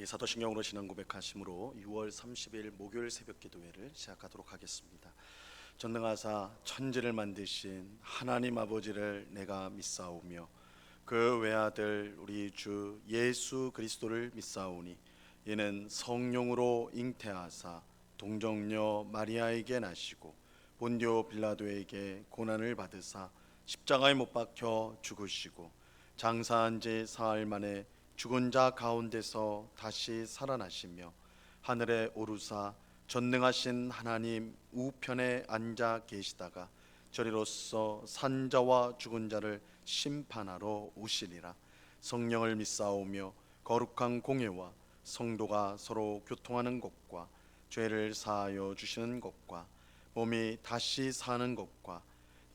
우리 사도신경으로 신앙 고백하심으로 6월 30일 목요일 새벽 기도회를 시작하도록 하겠습니다. 전능하사 천지를 만드신 하나님 아버지를 내가 믿사오며 그 외아들 우리 주 예수 그리스도를 믿사오니 이는 성령으로 잉태하사 동정녀 마리아에게 나시고 본디오 빌라도에게 고난을 받으사 십자가에 못 박혀 죽으시고 장사한 지 사흘 만에 죽은 자 가운데서 다시 살아나시며 하늘에 오르사 전능하신 하나님 우편에 앉아 계시다가 저리로서 산자와 죽은 자를 심판하러 오시리라. 성령을 믿사오며 거룩한 공예와 성도가 서로 교통하는 것과 죄를 사하여 주시는 것과 몸이 다시 사는 것과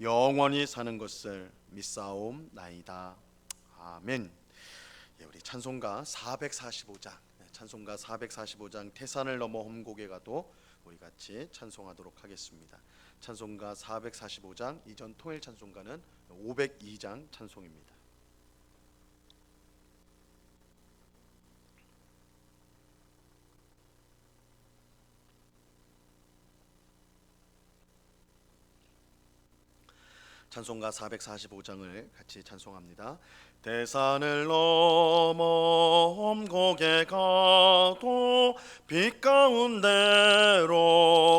영원히 사는 것을 믿사옵나이다. 아멘. 우리 찬송가 445장, 찬송가 445장 태산을 넘어 험곡에 가도 우리 같이 찬송하도록 하겠습니다. 찬송가 445장 이전 통일 찬송가는 502장 찬송입니다. 찬송가 445장을 같이 찬송합니다. 대산을 넘어 험곡에 가도 빛 가운데로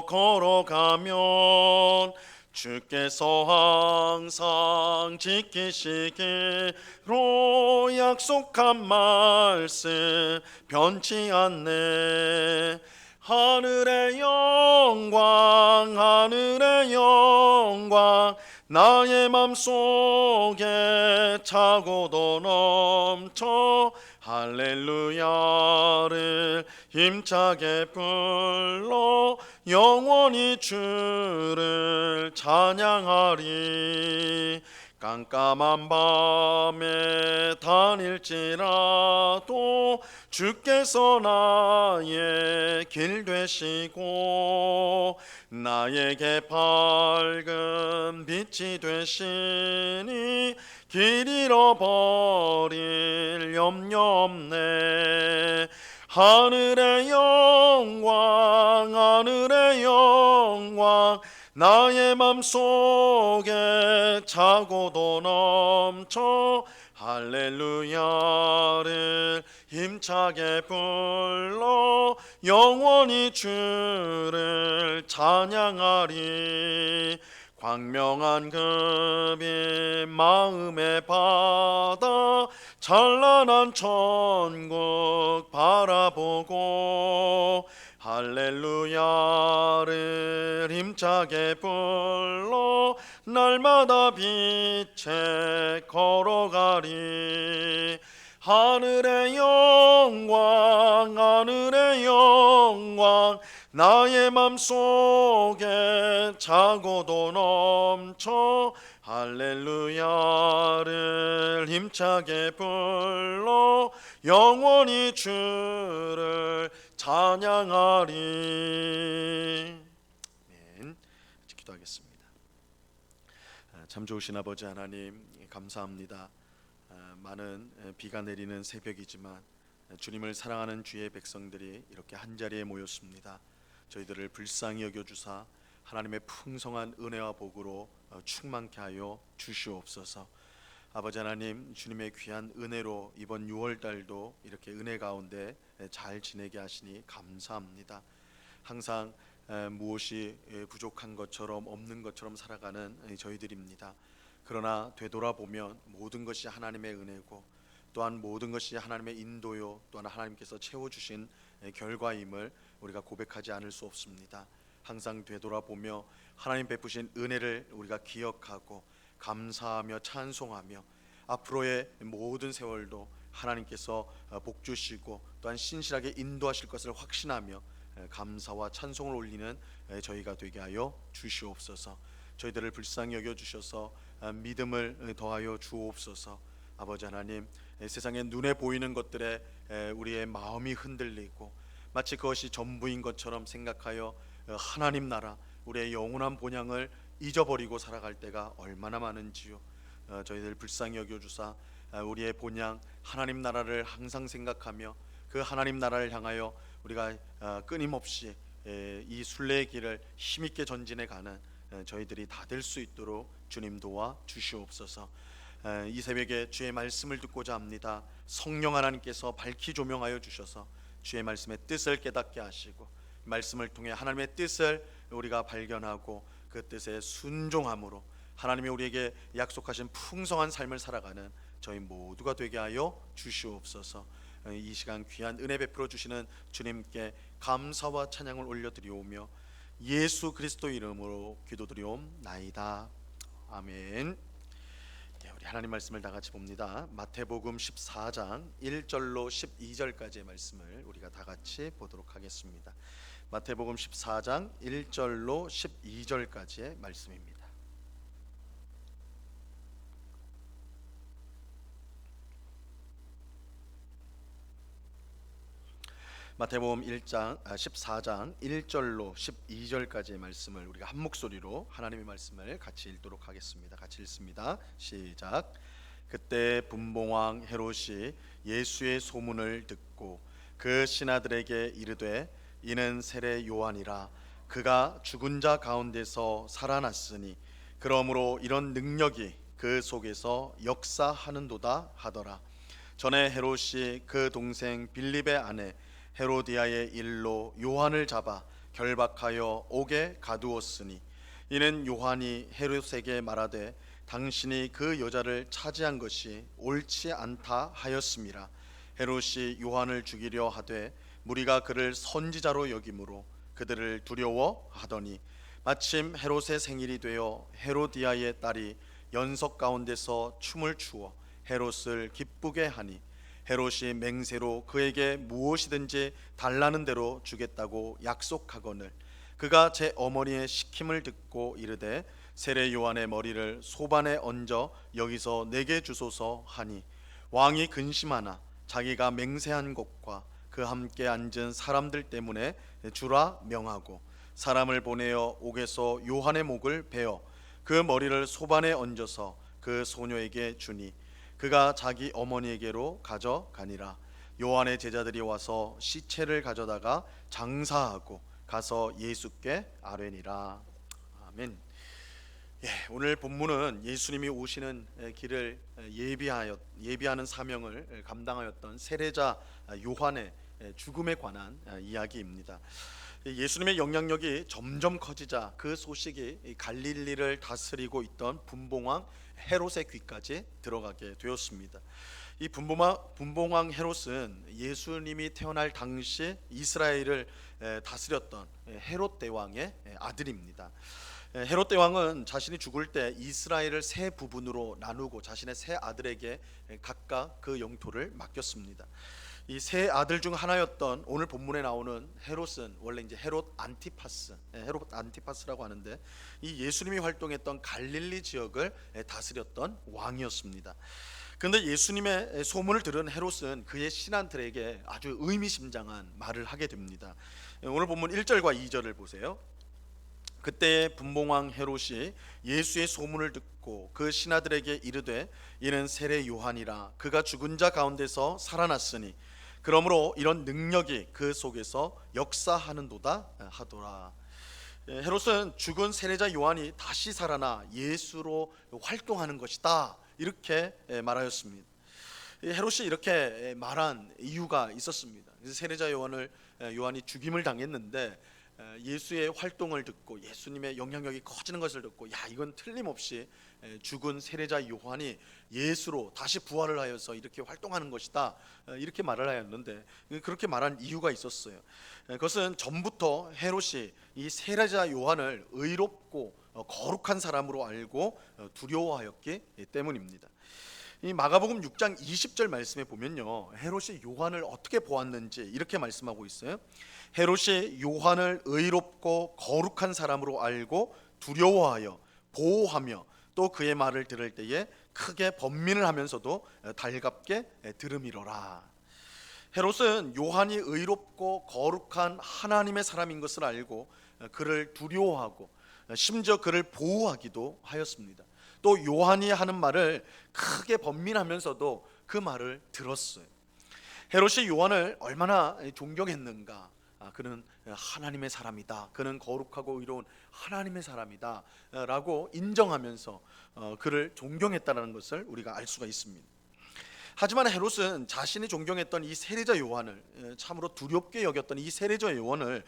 걸어가면 주께서 항상 지키시기로 약속한 말씀 변치 않네. 하늘의 영광 하늘의 영광 나의 맘속에 차고도 넘쳐 할렐루야를 힘차게 불러 영원히 주를 찬양하리. 깜깜한 밤에 다닐지라도 주께서 나의 길 되시고 나에게 밝은 빛이 되시니 길 잃어버릴 염려 없네. 하늘의 영광 하늘의 영광 나의 맘속에 차고도 넘쳐 할렐루야를 힘차게 불러 영원히 주를 찬양하리. 광명한 그 빛 마음에 받아 찬란한 천국 바라보고 할렐루야를 힘차게 불러 날마다 빛에 걸어가리. 하늘의 영광 하늘의 영광 나의 맘속에 차고도 넘쳐 할렐루야를 힘차게 불러 영원히 주를 찬양하리. 아멘. 기도하겠습니다. 참 좋으신 아버지 하나님 감사합니다. 많은 비가 내리는 새벽이지만 주님을 사랑하는 주의 백성들이 이렇게 한자리에 모였습니다. 저희들을 불쌍히 여겨주사 하나님의 풍성한 은혜와 복으로 충만케 하여 주시옵소서. 아버지 하나님 주님의 귀한 은혜로 이번 6월달도 이렇게 은혜 가운데 잘 지내게 하시니 감사합니다. 항상 무엇이 부족한 것처럼 없는 것처럼 살아가는 저희들입니다. 그러나 되돌아보면 모든 것이 하나님의 은혜고 또한 모든 것이 하나님의 인도요 또한 하나님께서 채워주신 결과임을 우리가 고백하지 않을 수 없습니다. 항상 되돌아보며 하나님 베푸신 은혜를 우리가 기억하고 감사하며 찬송하며 앞으로의 모든 세월도 하나님께서 복 주시고 또한 신실하게 인도하실 것을 확신하며 감사와 찬송을 올리는 저희가 되게 하여 주시옵소서. 저희들을 불쌍히 여겨주셔서 믿음을 더하여 주옵소서. 아버지 하나님 세상에 눈에 보이는 것들에 우리의 마음이 흔들리고 마치 그것이 전부인 것처럼 생각하여 하나님 나라 우리의 영원한 본향을 잊어버리고 살아갈 때가 얼마나 많은지요. 저희들 불쌍히 여겨주사 우리의 본향 하나님 나라를 항상 생각하며 그 하나님 나라를 향하여 우리가 끊임없이 이 순례의 길을 힘있게 전진해 가는 저희들이 다 될 수 있도록 주님 도와 주시옵소서. 이 새벽에 주의 말씀을 듣고자 합니다. 성령 하나님께서 밝히 조명하여 주셔서 주의 말씀의 뜻을 깨닫게 하시고 말씀을 통해 하나님의 뜻을 우리가 발견하고 그 뜻에 순종함으로 하나님이 우리에게 약속하신 풍성한 삶을 살아가는 저희 모두가 되게 하여 주시옵소서. 이 시간 귀한 은혜 베풀어 주시는 주님께 감사와 찬양을 올려드리오며 예수 그리스도 이름으로 기도드리옵나이다. 아멘. 우리 하나님 말씀을 다 같이 봅니다. 마태복음 14장 1절로 12절까지의 말씀을 우리가 다 같이 보도록 하겠습니다. 마태복음 14장 1절로 12절까지의 말씀입니다. 마태복음 14장 1절로 12절까지의 말씀을 우리가 한 목소리로 하나님의 말씀을 같이 읽도록 하겠습니다. 같이 읽습니다. 시작. 그때 분봉왕 헤롯이 예수의 소문을 듣고 그 신하들에게 이르되 이는 세례 요한이라 그가 죽은 자 가운데서 살아났으니 그러므로 이런 능력이 그 속에서 역사하는도다 하더라. 전에 헤롯이 그 동생 빌립의 아내 헤로디아의 일로 요한을 잡아 결박하여 옥에 가두었으니 이는 요한이 헤롯에게 말하되 당신이 그 여자를 차지한 것이 옳지 않다 하였음이라. 헤롯이 요한을 죽이려 하되 무리가 그를 선지자로 여김으로 그들을 두려워하더니 마침 헤롯의 생일이 되어 헤로디아의 딸이 연석 가운데서 춤을 추어 헤롯을 기쁘게 하니 헤롯이 맹세로 그에게 무엇이든지 달라는 대로 주겠다고 약속하거늘 그가 제 어머니의 시킴을 듣고 이르되 세례 요한의 머리를 소반에 얹어 여기서 내게 주소서 하니 왕이 근심하나 자기가 맹세한 것과 그 함께 앉은 사람들 때문에 주라 명하고 사람을 보내어 옥에서 요한의 목을 베어 그 머리를 소반에 얹어서 그 소녀에게 주니 그가 자기 어머니에게로 가져가니라. 요한의 제자들이 와서 시체를 가져다가 장사하고 가서 예수께 아뢰니라. 아멘. 오늘 본문은 예수님이 오시는 길을 예비하는 사명을 감당하였던 세례자 요한의 죽음에 관한 이야기입니다. 예수님의 영향력이 점점 커지자 그 소식이 갈릴리를 다스리고 있던 분봉왕 헤롯의 귀까지 들어가게 되었습니다. 이 분봉왕 헤롯은 예수님이 태어날 당시 이스라엘을 다스렸던 헤롯 대왕의 아들입니다. 헤롯 대왕은 자신이 죽을 때 이스라엘을 세 부분으로 나누고 자신의 세 아들에게 각각 그 영토를 맡겼습니다. 이 세 아들 중 하나였던 오늘 본문에 나오는 헤롯은 원래 이제 헤롯 안티파스라고 하는데 이 예수님이 활동했던 갈릴리 지역을 다스렸던 왕이었습니다. 그런데 예수님의 소문을 들은 헤롯은 그의 신하들에게 아주 의미심장한 말을 하게 됩니다. 오늘 본문 1절과 2절을 보세요. 그때 분봉왕 헤롯이 예수의 소문을 듣고 그 신하들에게 이르되 이는 세례 요한이라 그가 죽은 자 가운데서 살아났으니 그러므로 이런 능력이 그 속에서 역사하는도다 하더라. 헤롯은 죽은 세례자 요한이 다시 살아나 예수로 활동하는 것이다 이렇게 말하였습니다. 헤롯이 이렇게 말한 이유가 있었습니다. 세례자 요한이 죽임을 당했는데 예수의 활동을 듣고 예수님의 영향력이 커지는 것을 듣고 이건 틀림없이 죽은 세례자 요한이 예수로 다시 부활을 하여서 이렇게 활동하는 것이다 이렇게 말을 하였는데 그렇게 말한 이유가 있었어요. 그것은 전부터 헤롯이 이 세례자 요한을 의롭고 거룩한 사람으로 알고 두려워하였기 때문입니다. 이 마가복음 6장 20절 말씀에 보면요, 헤롯이 요한을 어떻게 보았는지 이렇게 말씀하고 있어요. 헤롯이 요한을 의롭고 거룩한 사람으로 알고 두려워하여 보호하며 또 그의 말을 들을 때에 크게 번민을 하면서도 달갑게 들음이러라. 헤롯은 요한이 의롭고 거룩한 하나님의 사람인 것을 알고 그를 두려워하고 심지어 그를 보호하기도 하였습니다. 또 요한이 하는 말을 크게 번민하면서도 그 말을 들었어요. 헤롯이 요한을 얼마나 존경했는가. 그는 하나님의 사람이다, 그는 거룩하고 의로운 하나님의 사람이다 라고 인정하면서 그를 존경했다는 것을 우리가 알 수가 있습니다. 하지만 헤롯은 자신이 존경했던 이 세례자 요한을, 참으로 두렵게 여겼던 이 세례자 요한을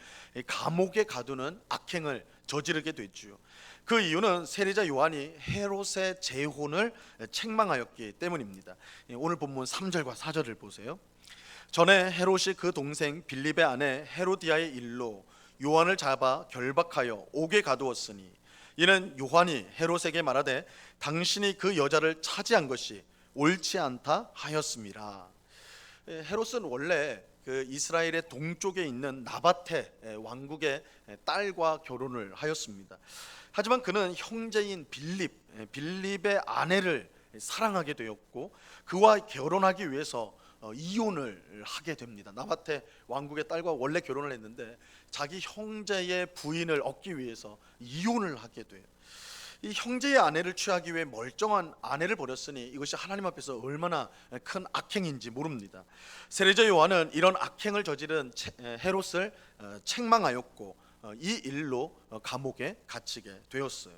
감옥에 가두는 악행을 저지르게 됐죠. 그 이유는 세례자 요한이 헤롯의 재혼을 책망하였기 때문입니다. 오늘 본문 3절과 4절을 보세요. 전에 헤롯이 그 동생 빌립의 아내 헤로디아의 일로 요한을 잡아 결박하여 옥에 가두었으니 이는 요한이 헤롯에게 말하되 당신이 그 여자를 차지한 것이 옳지 않다 하였습니다. 헤롯은 원래 그 이스라엘의 동쪽에 있는 나바테 왕국의 딸과 결혼을 하였습니다. 하지만 그는 형제인 빌립의 아내를 사랑하게 되었고 그와 결혼하기 위해서 이혼을 하게 됩니다. 나바테 왕국의 딸과 원래 결혼을 했는데 자기 형제의 부인을 얻기 위해서 이혼을 하게 돼요. 이 형제의 아내를 취하기 위해 멀쩡한 아내를 버렸으니 이것이 하나님 앞에서 얼마나 큰 악행인지 모릅니다. 세례자 요한은 이런 악행을 저지른 헤롯을 책망하였고 이 일로 감옥에 갇히게 되었어요.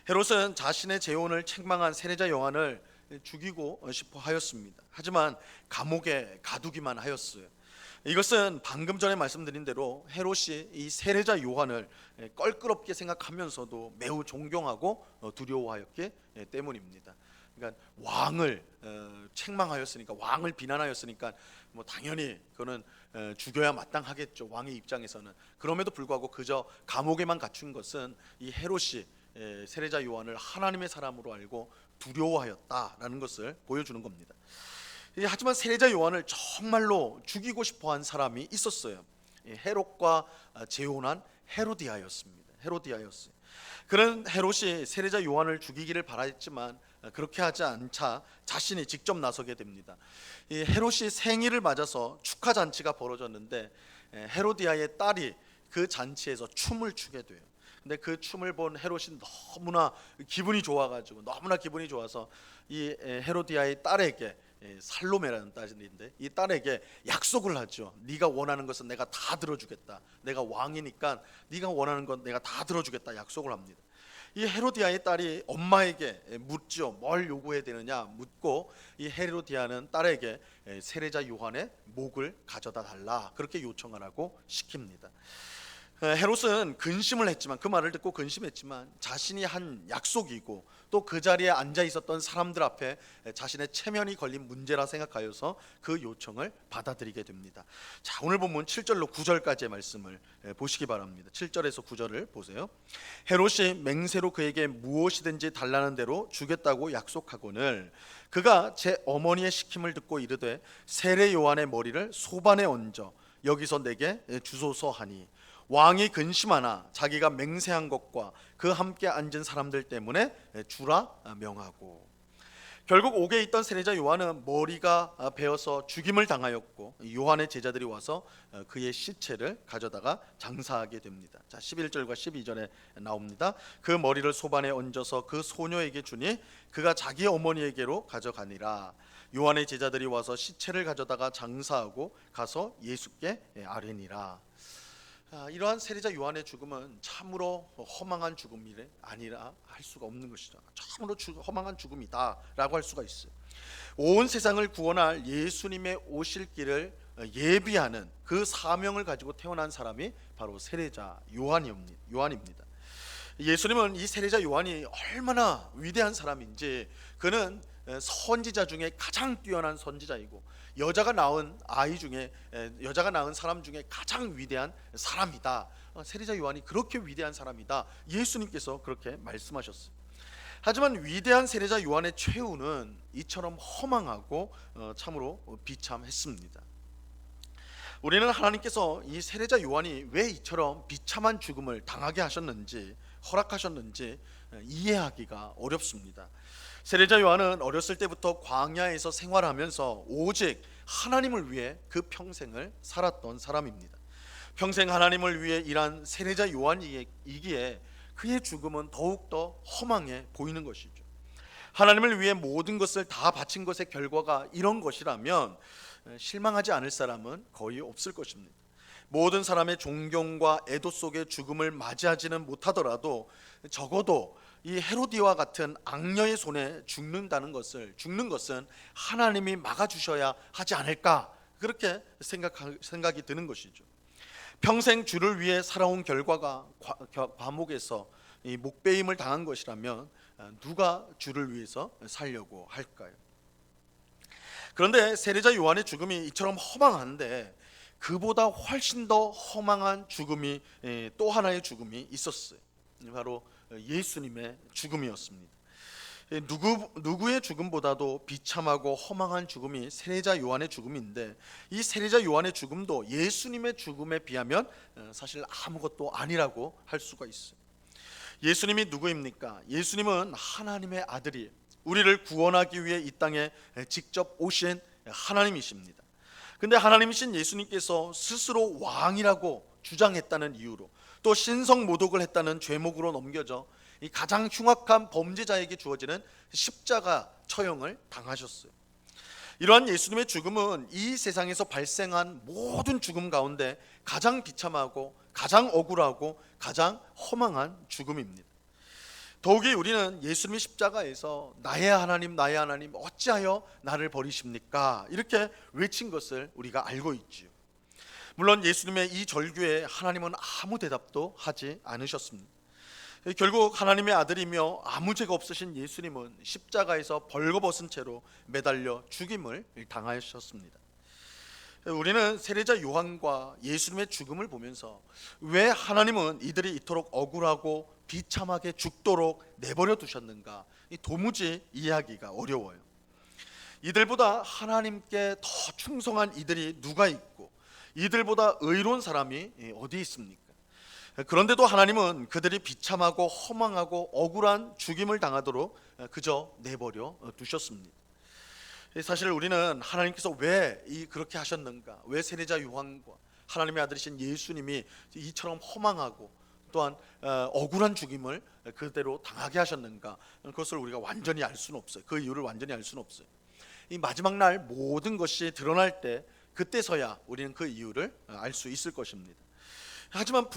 헤롯은 자신의 재혼을 책망한 세례자 요한을 죽이고 싶어 하였습니다. 하지만 감옥에 가두기만 하였어요. 이것은 방금 전에 말씀드린 대로 헤롯이 이 세례자 요한을 껄끄럽게 생각하면서도 매우 존경하고 두려워하였기 때문입니다. 그러니까 왕을 책망하였으니까, 왕을 비난하였으니까 뭐 당연히 그는 죽여야 마땅하겠죠, 왕의 입장에서는. 그럼에도 불구하고 그저 감옥에만 갇힌 것은 이 헤롯이 세례자 요한을 하나님의 사람으로 알고 두려워하였다라는 것을 보여주는 겁니다. 하지만 세례자 요한을 정말로 죽이고 싶어한 사람이 있었어요. 헤롯과 재혼한 헤로디아였습니다. 그는 헤롯이 세례자 요한을 죽이기를 바랐지만 그렇게 하지 않자 자신이 직접 나서게 됩니다. 이 헤롯이 생일을 맞아서 축하 잔치가 벌어졌는데 헤로디아의 딸이 그 잔치에서 춤을 추게 돼요. 근데 그 춤을 본 헤롯이 너무나 기분이 좋아서 이 헤로디아의 딸에게, 살로메라는 딸인데 이 딸에게 약속을 하죠. 네가 원하는 것은 내가 다 들어주겠다. 내가 왕이니까 네가 원하는 건 내가 다 들어주겠다 약속을 합니다. 이 헤로디아의 딸이 엄마에게 묻죠. 뭘 요구해야 되느냐 묻고 이 헤로디아는 딸에게 세례자 요한의 목을 가져다 달라 그렇게 요청하라고 시킵니다. 헤롯은 근심을 했지만, 그 말을 듣고 근심했지만 자신이 한 약속이고 또 그 자리에 앉아 있었던 사람들 앞에 자신의 체면이 걸린 문제라 생각하여서 그 요청을 받아들이게 됩니다. 자, 오늘 본문 7절로 9절까지의 말씀을 보시기 바랍니다. 7절에서 9절을 보세요. 헤롯이 맹세로 그에게 무엇이든지 달라는 대로 주겠다고 약속하거늘 그가 제 어머니의 시킴을 듣고 이르되 세례 요한의 머리를 소반에 얹어 여기서 내게 주소서 하니 왕이 근심하나 자기가 맹세한 것과 그 함께 앉은 사람들 때문에 주라 명하고, 결국 옥에 있던 세례자 요한은 머리가 베어서 죽임을 당하였고 요한의 제자들이 와서 그의 시체를 가져다가 장사하게 됩니다. 자, 11절과 12절에 나옵니다. 그 머리를 소반에 얹어서 그 소녀에게 주니 그가 자기 어머니에게로 가져가니라. 요한의 제자들이 와서 시체를 가져다가 장사하고 가서 예수께 아뢰니라. 이러한 세례자 요한의 죽음은 참으로 허망한 죽음이 아니라 할 수가 없는 것이죠. 참으로 허망한 죽음이다라고 할 수가 있어요. 온 세상을 구원할 예수님의 오실 길을 예비하는 그 사명을 가지고 태어난 사람이 바로 세례자 요한입니다. 예수님은 이 세례자 요한이 얼마나 위대한 사람인지, 그는 선지자 중에 가장 뛰어난 선지자이고 여자가 낳은 사람 중에 가장 위대한 사람이다. 세례자 요한이 그렇게 위대한 사람이다. 예수님께서 그렇게 말씀하셨어요. 하지만 위대한 세례자 요한의 최후는 이처럼 허망하고 참으로 비참했습니다. 우리는 하나님께서 이 세례자 요한이 왜 이처럼 비참한 죽음을 당하게 하셨는지, 허락하셨는지 이해하기가 어렵습니다. 세례자 요한은 어렸을 때부터 광야에서 생활하면서 오직 하나님을 위해 그 평생을 살았던 사람입니다. 평생 하나님을 위해 일한 세례자 요한이기에 그의 죽음은 더욱더 허망해 보이는 것이죠. 하나님을 위해 모든 것을 다 바친 것의 결과가 이런 것이라면 실망하지 않을 사람은 거의 없을 것입니다. 모든 사람의 존경과 애도 속에 죽음을 맞이하지는 못하더라도 적어도 이 헤로디와 같은 악녀의 손에 죽는 것은 하나님이 막아주셔야 하지 않을까, 그렇게 생각이 드는 것이죠. 평생 주를 위해 살아온 결과가 감옥에서 이 목베임을 당한 것이라면 누가 주를 위해서 살려고 할까요? 그런데 세례자 요한의 죽음이 이처럼 허망한데 그보다 훨씬 더 허망한 죽음이, 또 하나의 죽음이 있었어요. 바로 예수님의 죽음이었습니다. 누구의 죽음보다도 비참하고 허망한 죽음이 세례자 요한의 죽음인데, 이 세례자 요한의 죽음도 예수님의 죽음에 비하면 사실 아무것도 아니라고 할 수가 있어요. 예수님이 누구입니까? 예수님은 하나님의 아들이 우리를 구원하기 위해 이 땅에 직접 오신 하나님이십니다. 근데 하나님이신 예수님께서 스스로 왕이라고 주장했다는 이유로, 또 신성 모독을 했다는 죄목으로 넘겨져 이 가장 흉악한 범죄자에게 주어지는 십자가 처형을 당하셨어요. 이러한 예수님의 죽음은 이 세상에서 발생한 모든 죽음 가운데 가장 비참하고 가장 억울하고 가장 허망한 죽음입니다. 더욱이 우리는 예수님이 십자가에서 나의 하나님 어찌하여 나를 버리십니까? 이렇게 외친 것을 우리가 알고 있지요. 물론 예수님의 이 절규에 하나님은 아무 대답도 하지 않으셨습니다. 결국 하나님의 아들이며 아무 죄가 없으신 예수님은 십자가에서 벌거벗은 채로 매달려 죽임을 당하셨습니다. 우리는 세례자 요한과 예수님의 죽음을 보면서 왜 하나님은 이들이 이토록 억울하고 비참하게 죽도록 내버려 두셨는가, 도무지 이해하기가 어려워요. 이들보다 하나님께 더 충성한 이들이 누가 있고 이들보다 의로운 사람이 어디 있습니까? 그런데도 하나님은 그들이 비참하고 허망하고 억울한 죽임을 당하도록 그저 내버려 두셨습니다. 사실 우리는 하나님께서 왜 그렇게 하셨는가, 왜 세례자 요한과 하나님의 아들이신 예수님이 이처럼 허망하고 또한 억울한 죽임을 그대로 당하게 하셨는가, 그것을 우리가 완전히 알 수는 없어요. 그 이유를 완전히 알 수는 없어요. 이 마지막 날 모든 것이 드러날 때, 그때서야 우리는 그 이유를 알 수 있을 것입니다. 하지만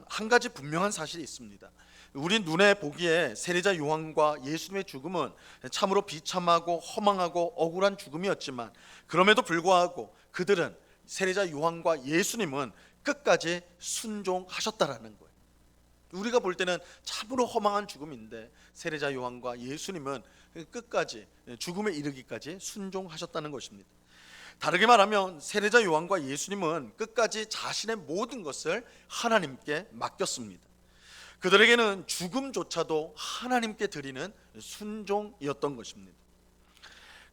한 가지 분명한 사실이 있습니다. 우리 눈에 보기에 세례자 요한과 예수님의 죽음은 참으로 비참하고 허망하고 억울한 죽음이었지만, 그럼에도 불구하고 그들은, 세례자 요한과 예수님은 끝까지 순종하셨다라는 거예요. 우리가 볼 때는 참으로 허망한 죽음인데 세례자 요한과 예수님은 끝까지, 죽음에 이르기까지 순종하셨다는 것입니다. 다르게 말하면 세례자 요한과 예수님은 끝까지 자신의 모든 것을 하나님께 맡겼습니다. 그들에게는 죽음조차도 하나님께 드리는 순종이었던 것입니다.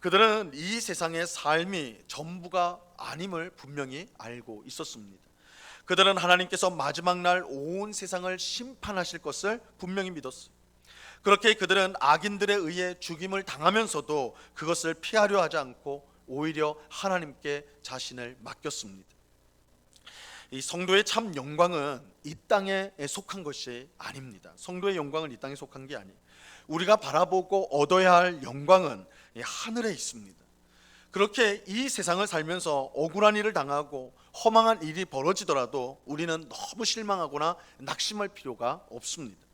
그들은 이 세상의 삶이 전부가 아님을 분명히 알고 있었습니다. 그들은 하나님께서 마지막 날 온 세상을 심판하실 것을 분명히 믿었어요. 그렇게 그들은 악인들에 의해 죽임을 당하면서도 그것을 피하려 하지 않고 오히려 하나님께 자신을 맡겼습니다. 이 성도의 참 영광은 이 땅에 속한 것이 아닙니다. 성도의 영광은 이 땅에 속한 게 아니에요. 우리가 바라보고 얻어야 할 영광은 하늘에 있습니다. 그렇게 이 세상을 살면서 억울한 일을 당하고 허망한 일이 벌어지더라도 우리는 너무 실망하거나 낙심할 필요가 없습니다.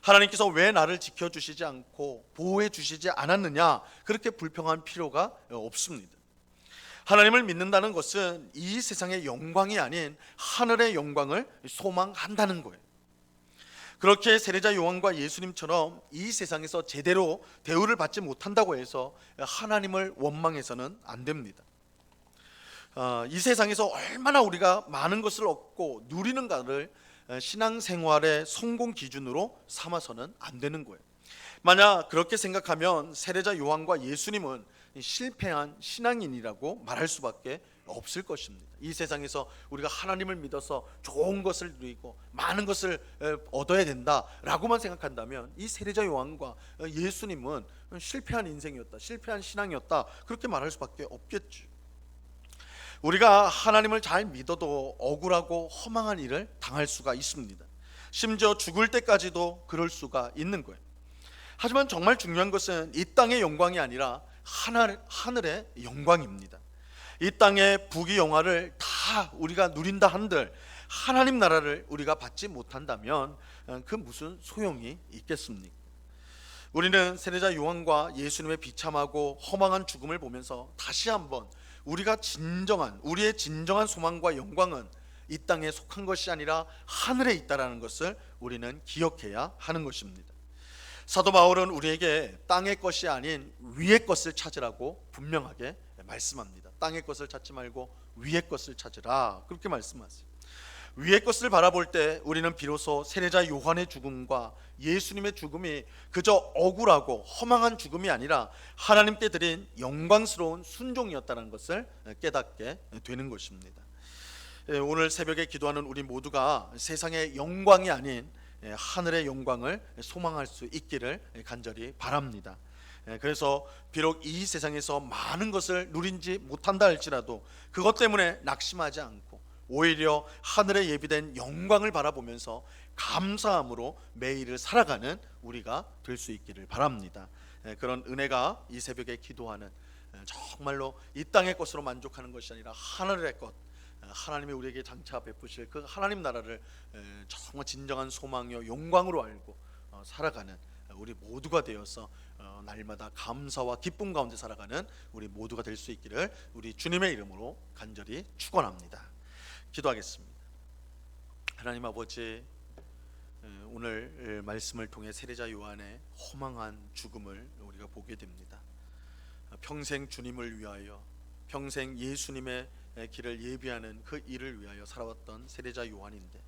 하나님께서 왜 나를 지켜주시지 않고 보호해 주시지 않았느냐, 그렇게 불평할 필요가 없습니다. 하나님을 믿는다는 것은 이 세상의 영광이 아닌 하늘의 영광을 소망한다는 거예요. 그렇게 세례자 요한과 예수님처럼 이 세상에서 제대로 대우를 받지 못한다고 해서 하나님을 원망해서는 안 됩니다. 이 세상에서 얼마나 우리가 많은 것을 얻고 누리는가를 신앙생활의 성공 기준으로 삼아서는 안 되는 거예요. 만약 그렇게 생각하면 세례자 요한과 예수님은 실패한 신앙인이라고 말할 수밖에 없을 것입니다. 이 세상에서 우리가 하나님을 믿어서 좋은 것을 누리고 많은 것을 얻어야 된다라고만 생각한다면 이 세례자 요한과 예수님은 실패한 인생이었다, 실패한 신앙이었다, 그렇게 말할 수밖에 없겠죠. 우리가 하나님을 잘 믿어도 억울하고 허망한 일을 당할 수가 있습니다. 심지어 죽을 때까지도 그럴 수가 있는 거예요. 하지만 정말 중요한 것은 이 땅의 영광이 아니라 하늘의 영광입니다. 이 땅의 부귀영화를 다 우리가 누린다 한들 하나님 나라를 우리가 받지 못한다면 그 무슨 소용이 있겠습니까? 우리는 세례자 요한과 예수님의 비참하고 허망한 죽음을 보면서 다시 한번 우리의 진정한 소망과 영광은 이 땅에 속한 것이 아니라 하늘에 있다라는 것을 우리는 기억해야 하는 것입니다. 사도 바울은 우리에게 땅의 것이 아닌 위의 것을 찾으라고 분명하게 말씀합니다. 땅의 것을 찾지 말고 위의 것을 찾으라, 그렇게 말씀하세요. 위의 것을 바라볼 때 우리는 비로소 세례자 요한의 죽음과 예수님의 죽음이 그저 억울하고 허망한 죽음이 아니라 하나님께 드린 영광스러운 순종이었다는 것을 깨닫게 되는 것입니다. 오늘 새벽에 기도하는 우리 모두가 세상의 영광이 아닌 하늘의 영광을 소망할 수 있기를 간절히 바랍니다. 그래서 비록 이 세상에서 많은 것을 누리지 못한다 할지라도 그것 때문에 낙심하지 않고 오히려 하늘에 예비된 영광을 바라보면서 감사함으로 매일을 살아가는 우리가 될 수 있기를 바랍니다. 그런 은혜가 이 새벽에 기도하는 정말로 이 땅의 것으로 만족하는 것이 아니라 하늘의 것, 하나님이 우리에게 장차 베푸실 그 하나님 나라를 정말 진정한 소망이요 영광으로 알고 살아가는 우리 모두가 되어서 날마다 감사와 기쁨 가운데 살아가는 우리 모두가 될 수 있기를 우리 주님의 이름으로 간절히 축원합니다. 기도하겠습니다. 하나님 아버지, 오늘 말씀을 통해 세례자 요한의 허망한 죽음을 우리가 보게 됩니다. 평생 주님을 위하여, 평생 예수님의 길을 예비하는 그 일을 위하여 살아왔던 세례자 요한인데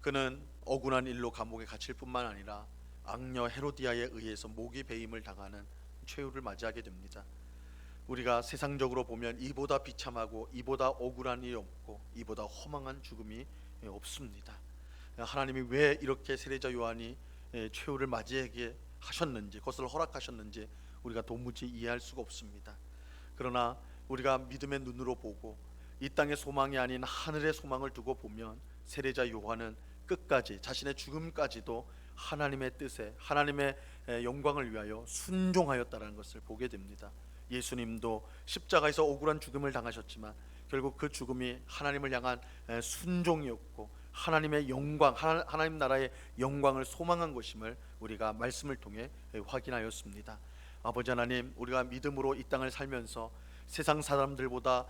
그는 억울한 일로 감옥에 갇힐 뿐만 아니라 악녀 헤로디아에 의해서 목이 베임을 당하는 최후를 맞이하게 됩니다. 우리가 세상적으로 보면 이보다 비참하고 이보다 억울한 일이 없고 이보다 허망한 죽음이 없습니다. 하나님이 왜 이렇게 세례자 요한이 최후를 맞이하게 하셨는지, 그것을 허락하셨는지 우리가 도무지 이해할 수가 없습니다. 그러나 우리가 믿음의 눈으로 보고 이 땅의 소망이 아닌 하늘의 소망을 두고 보면 세례자 요한은 끝까지 자신의 죽음까지도 하나님의 뜻에, 하나님의 영광을 위하여 순종하였다는 것을 보게 됩니다. 예수님도 십자가에서 억울한 죽음을 당하셨지만 결국 그 죽음이 하나님을 향한 순종이었고 하나님의 영광, 하나님 나라의 영광을 소망한 것임을 우리가 말씀을 통해 확인하였습니다. 아버지 하나님, 우리가 믿음으로 이 땅을 살면서 세상 사람들보다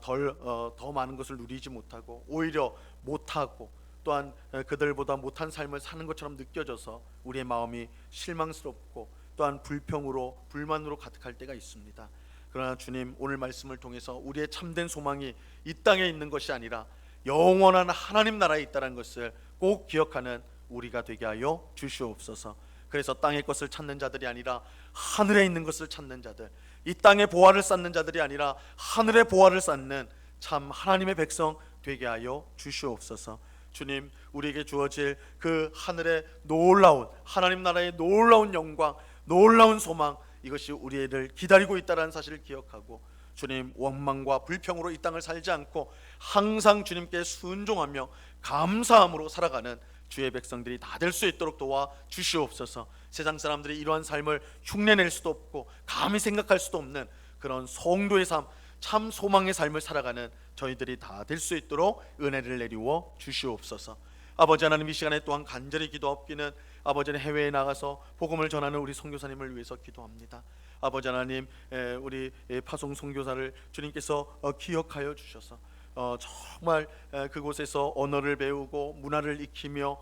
더 많은 것을 누리지 못하고 오히려 못하고 또한 그들보다 못한 삶을 사는 것처럼 느껴져서 우리의 마음이 실망스럽고 또한 불평으로 불만으로 가득할 때가 있습니다. 그러나 주님, 오늘 말씀을 통해서 우리의 참된 소망이 이 땅에 있는 것이 아니라 영원한 하나님 나라에 있다는 것을 꼭 기억하는 우리가 되게 하여 주시옵소서. 그래서 땅의 것을 찾는 자들이 아니라 하늘에 있는 것을 찾는 자들, 이 땅의 보화를 쌓는 자들이 아니라 하늘의 보화를 쌓는 참 하나님의 백성 되게 하여 주시옵소서. 주님, 우리에게 주어질 그 하늘의 놀라운 하나님 나라의 놀라운 영광, 놀라운 소망, 이것이 우리를 기다리고 있다는 사실을 기억하고 주님, 원망과 불평으로 이 땅을 살지 않고 항상 주님께 순종하며 감사함으로 살아가는 주의 백성들이 다 될 수 있도록 도와 주시옵소서. 세상 사람들이 이러한 삶을 흉내낼 수도 없고 감히 생각할 수도 없는 그런 성도의 삶, 참 소망의 삶을 살아가는 저희들이 다 될 수 있도록 은혜를 내리워 주시옵소서. 아버지 하나님, 이 시간에 또한 간절히 기도하옵기는 아버지는 해외에 나가서 복음을 전하는 우리 선교사님을 위해서 기도합니다. 아버지 하나님, 우리 파송 선교사를 주님께서 기억하여 주셔서 정말 그곳에서 언어를 배우고 문화를 익히며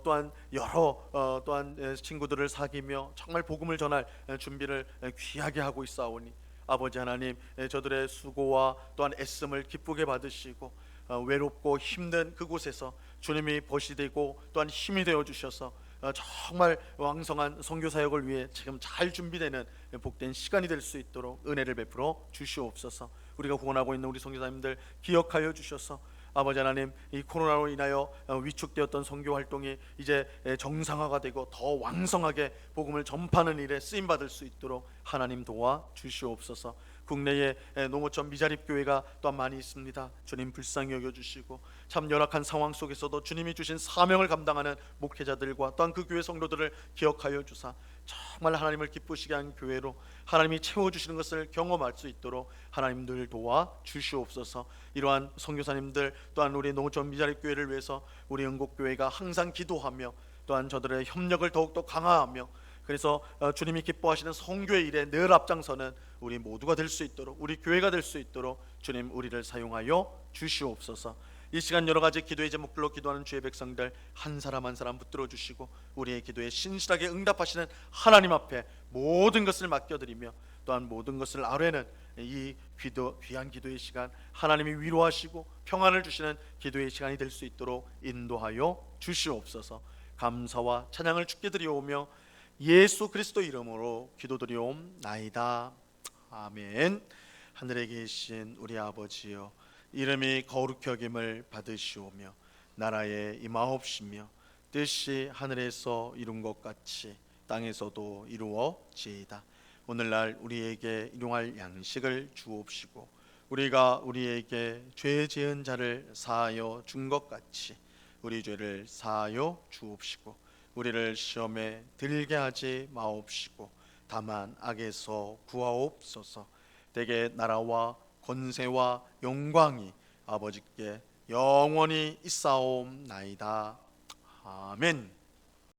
또한 여러 또한 친구들을 사귀며 정말 복음을 전할 준비를 귀하게 하고 있사오니 아버지 하나님, 저들의 수고와 또한 애씀을 기쁘게 받으시고 외롭고 힘든 그곳에서 주님이 벗이 되고 또한 힘이 되어 주셔서 정말 왕성한 선교 사역을 위해 지금 잘 준비되는 복된 시간이 될 수 있도록 은혜를 베풀어 주시옵소서. 우리가 후원하고 있는 우리 선교사님들 기억하여 주셔서 아버지 하나님, 이 코로나로 인하여 위축되었던 선교 활동이 이제 정상화가 되고 더 왕성하게 복음을 전파하는 일에 쓰임 받을 수 있도록 하나님 도와 주시옵소서. 국내에 농어촌 미자립 교회가 또한 많이 있습니다. 주님 불쌍히 여겨주시고 참 열악한 상황 속에서도 주님이 주신 사명을 감당하는 목회자들과 또한 그 교회 성도들을 기억하여 주사 정말 하나님을 기쁘시게 한 교회로 하나님이 채워주시는 것을 경험할 수 있도록 하나님 늘 도와 주시옵소서. 이러한 선교사님들 또한 우리 농어촌 미자립교회를 위해서 우리 영곡교회가 항상 기도하며 또한 저들의 협력을 더욱더 강화하며 그래서 주님이 기뻐하시는 선교의 일에 늘 앞장서는 우리 모두가 될 수 있도록 우리 교회가 될 수 있도록 주님 우리를 사용하여 주시옵소서. 이 시간 여러 가지 기도의 제목들로 기도하는 주의 백성들 한 사람 한 사람 붙들어 주시고 우리의 기도에 신실하게 응답하시는 하나님 앞에 모든 것을 맡겨드리며 또한 모든 것을 아뢰는 이 귀한 기도의 시간 하나님이 위로하시고 평안을 주시는 기도의 시간이 될 수 있도록 인도하여 주시옵소서. 감사와 찬양을 주께 드리오며 예수 그리스도 이름으로 기도드리옵나이다. 아멘. 하늘에 계신 우리 아버지여, 이름이 거룩히 여김을 받으시오며 나라에 임하옵시며 뜻이 하늘에서 이룬 것 같이 땅에서도 이루어지이다. 오늘날 우리에게 일용할 양식을 주옵시고 우리가 우리에게 죄 지은 자를 사하여 준 것 같이 우리 죄를 사하여 주옵시고 우리를 시험에 들게 하지 마옵시고 다만 악에서 구하옵소서. 대개 나라와 권세와 영광이 아버지께 영원히 있사옵나이다. 아멘.